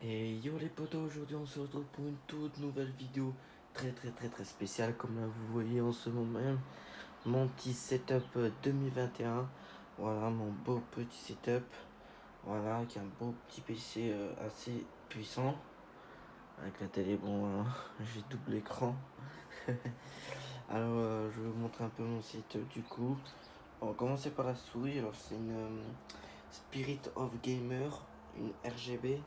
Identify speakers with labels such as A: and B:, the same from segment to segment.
A: Et yo les potos, aujourd'hui on se retrouve pour une toute nouvelle vidéo très spéciale. Comme là vous voyez en ce moment même mon petit setup 2021. Voilà mon beau petit setup, voilà, qui est un beau petit PC assez puissant. Avec la télé, bon j'ai double écran. Alors je vais vous montrer un peu mon setup du coup. On va commencer par la souris. Alors c'est une Spirit of Gamer, une RGB.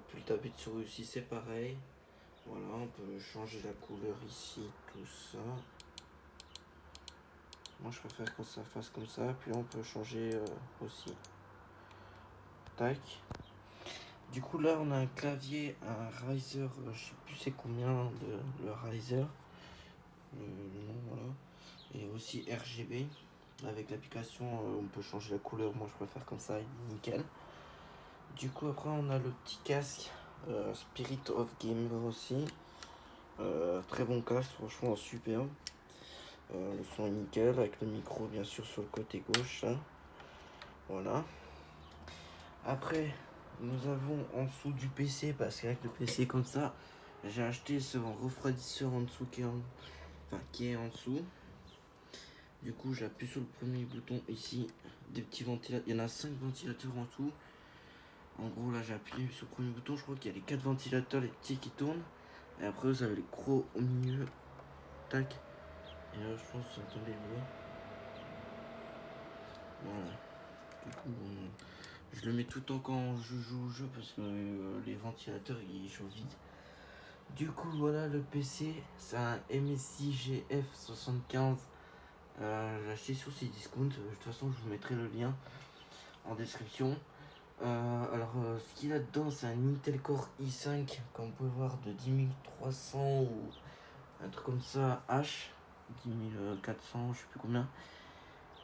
A: Puis le tapis de souris aussi c'est pareil. Voilà, on peut changer la couleur ici, tout ça. Moi je préfère que ça fasse comme ça, puis on peut changer aussi. Tac. Du coup là on a un clavier, un Riser, je sais plus c'est combien le Riser. Non, voilà. Et aussi RGB. Avec l'application on peut changer la couleur, moi je préfère comme ça, il est nickel. Du coup après on a le petit casque Spirit of Gamer aussi. Très bon casque, franchement super. Le son est nickel avec le micro bien sûr sur le côté gauche, hein. Voilà. Après nous avons en dessous du PC, parce qu'avec le PC comme ça j'ai acheté ce refroidisseur en dessous qui est en dessous. Du coup j'appuie sur le premier bouton ici, des petits ventilateurs, il y en a 5 ventilateurs en dessous. En gros là j'ai appuyé sur le premier bouton, je crois qu'il y a les 4 ventilateurs, les petits qui tournent. Et après vous avez les gros au milieu. Tac. Et là je pense que vous entendez le bruit. Voilà. Du coup je le mets tout le temps quand je joue au jeu, parce que les ventilateurs ils chauffent vite. Du coup voilà, le PC c'est un MSI GF75. J'ai acheté sur Cdiscount. De toute façon je vous mettrai le lien en description. Ce qu'il y a dedans c'est un Intel Core i5, comme vous pouvez voir, de 10300 ou un truc comme ça, H 10400, je sais plus combien.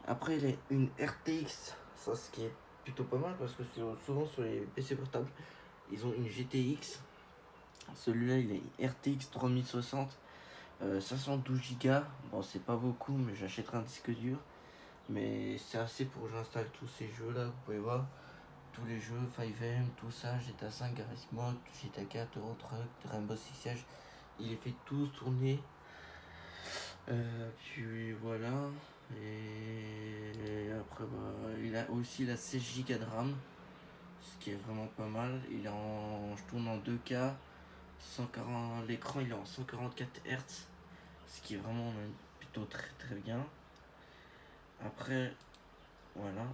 A: Après il y a une RTX, ça ce qui est plutôt pas mal, parce que souvent sur les PC portables ils ont une GTX. Celui-là il est RTX 3060, 512 Go. Bon c'est pas beaucoup, mais j'achèterai un disque dur. Mais c'est assez pour que j'installe tous ces jeux là, vous pouvez voir. Tous les jeux, 5M, tout ça, GTA 5, Garry's Mod, GTA 4, Euro Truck, Rainbow Six Siege. Il les fait tous tourner. Puis voilà. Et après, il a aussi la 16 Go de RAM, ce qui est vraiment pas mal. Je tourne en 2K. 140, l'écran il est en 144 Hz, ce qui est vraiment plutôt très bien. Après, voilà.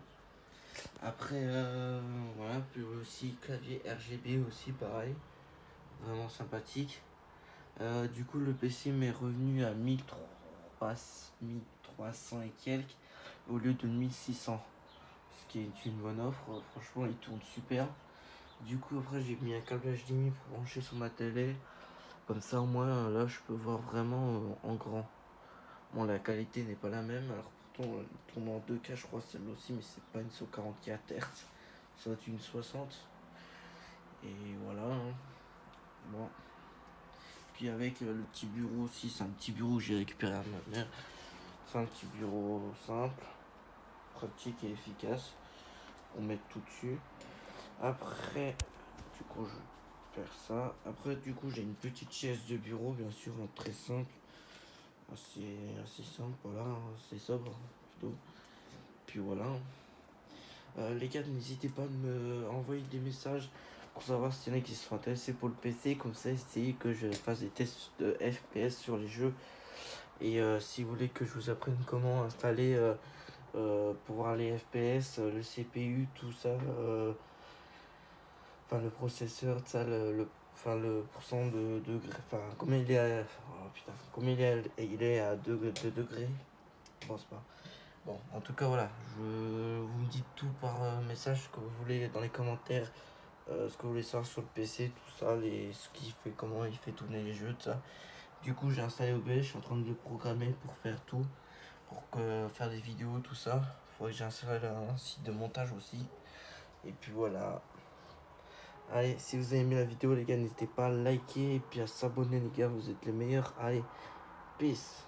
A: Après, voilà. Puis aussi clavier RGB aussi, pareil. Vraiment sympathique. Du coup, le PC m'est revenu à 1300 et quelques au lieu de 1600. Ce qui est une bonne offre. Franchement, il tourne super. Du coup, après, j'ai mis un câble HDMI pour brancher sur ma télé. Comme ça, au moins, là, je peux voir vraiment en grand. Bon, la qualité n'est pas la même. Alors, pourtant, il tourne en 2K, je crois, celle-là aussi, mais c'est pas une 144 Hz. Ça va être une 60. Et voilà, hein. Bon. Puis avec le petit bureau aussi, c'est un petit bureau que j'ai récupéré à ma mère. C'est un petit bureau simple, pratique et efficace. On met tout dessus. Après, du coup, je vais faire ça. Après, du coup, j'ai une petite chaise de bureau, bien sûr, très simple. Assez simple, voilà, assez sobre, plutôt. Puis voilà. Les gars, n'hésitez pas à me envoyer des messages pour savoir s'il y en a qui sont intéressés pour le PC. Comme ça, essayez que je fasse des tests de FPS sur les jeux. Et si vous voulez que je vous apprenne comment installer pour voir les FPS, le CPU, tout ça, enfin le processeur, ça, enfin le pourcent de degrés, enfin combien il est à, oh putain, combien il est à 2 degrés, je pense pas. Bon, en tout cas voilà, vous me dites tout par message, ce que vous voulez dans les commentaires, ce que vous voulez savoir sur le PC, tout ça, ce qu'il fait, comment il fait tourner les jeux, tout ça. Du coup j'ai installé OBS, je suis en train de le programmer pour faire tout. Faire des vidéos, tout ça. Faudrait que j'installe un site de montage aussi. Et puis voilà. Allez, si vous avez aimé la vidéo, les gars, n'hésitez pas à liker et puis à s'abonner, les gars. Vous êtes les meilleurs. Allez, peace.